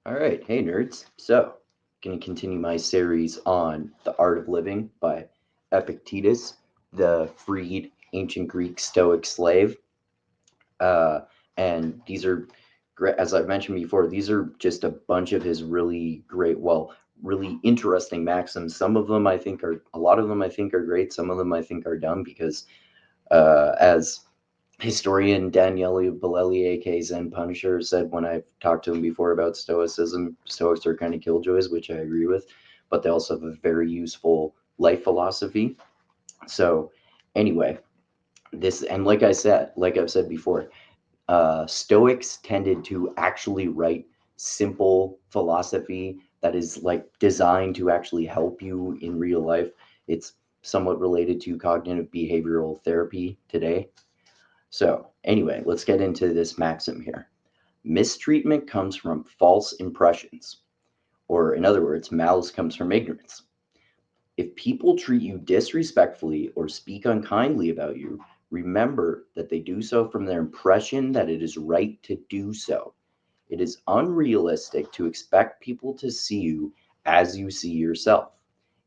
All right, hey nerds. So, going to continue my series on The Art of Living by Epictetus, the freed ancient Greek Stoic slave. Uh, and these are great, as I've mentioned before, these are just a bunch of his really great, really interesting maxims. Some of them I think are, a lot of them I think are great. Some of them I think are dumb because, as historian Daniele Bolelli, aka Zen Punisher, said when I've talked to him before about Stoicism, Stoics are kind of killjoys, which I agree with, but they also have a very useful life philosophy. So, anyway, this, and like I've said before, Stoics tended to actually write simple philosophy that is like designed to actually help you in real life. It's somewhat related to cognitive behavioral therapy today. So, anyway, let's get into this maxim here. Mistreatment comes from false impressions, or in other words, malice comes from ignorance. If people treat you disrespectfully or speak unkindly about you, remember that they do so from their impression that it is right to do so. It is unrealistic to expect people to see you as you see yourself.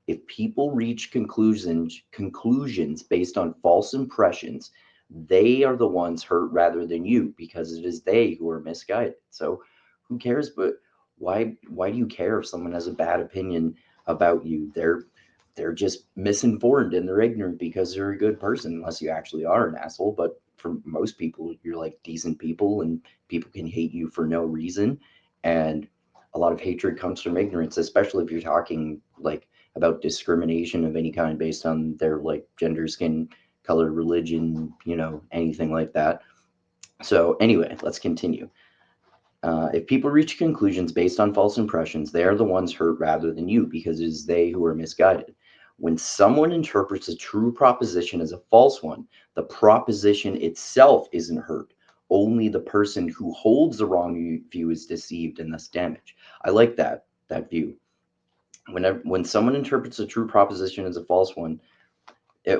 If people reach conclusions based on false impressions, they are the ones hurt rather than you because it is they who are misguided. So who cares? But why do you care if someone has a bad opinion about you? They're just misinformed and they're ignorant because they're a good person, unless you actually are an asshole. But for most people, you're like decent people, and people can hate you for no reason. And a lot of hatred comes from ignorance, especially if you're talking like about discrimination of any kind based on their like gender, skin color, religion, anything like that. So, anyway, let's continue. If people reach conclusions based on false impressions, they are the ones hurt rather than you because it is they who are misguided. When someone interprets a true proposition as a false one, the proposition itself isn't hurt. Only the person who holds the wrong view is deceived and thus damaged. I like that view. When someone interprets a true proposition as a false one,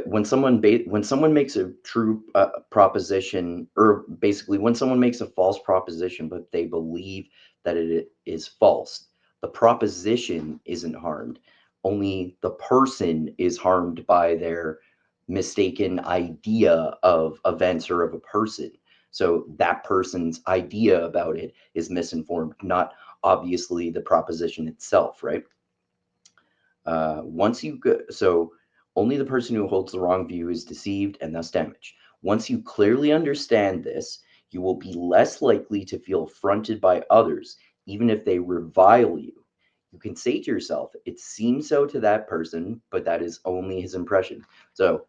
when someone makes a true proposition, or basically when someone makes a false proposition but they believe that it is false, the proposition isn't harmed. Only the person is harmed by their mistaken idea of events or of a person. So that person's idea about it is misinformed, not obviously the proposition itself, right? Once you go, so only the person who holds the wrong view is deceived and thus damaged. Once you clearly understand this, you will be less likely to feel affronted by others, even if they revile you. You can say to yourself, it seems so to that person, but that is only his impression. So,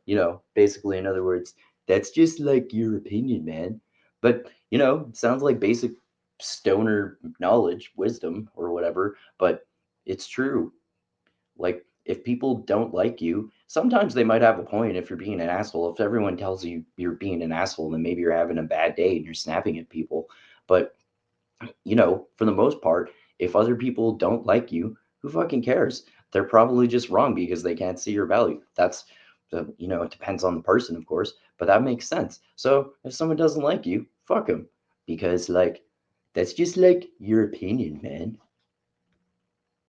basically, in other words, that's just like your opinion, man. But, it sounds like basic stoner knowledge, wisdom, or whatever, but it's true. Like, if people don't like you, sometimes they might have a point if you're being an asshole. If everyone tells you you're being an asshole, then maybe you're having a bad day and you're snapping at people. But, for the most part, if other people don't like you, who fucking cares? They're probably just wrong because they can't see your value. It depends on the person, of course, but that makes sense. So if someone doesn't like you, fuck them because, like, that's just like your opinion, man.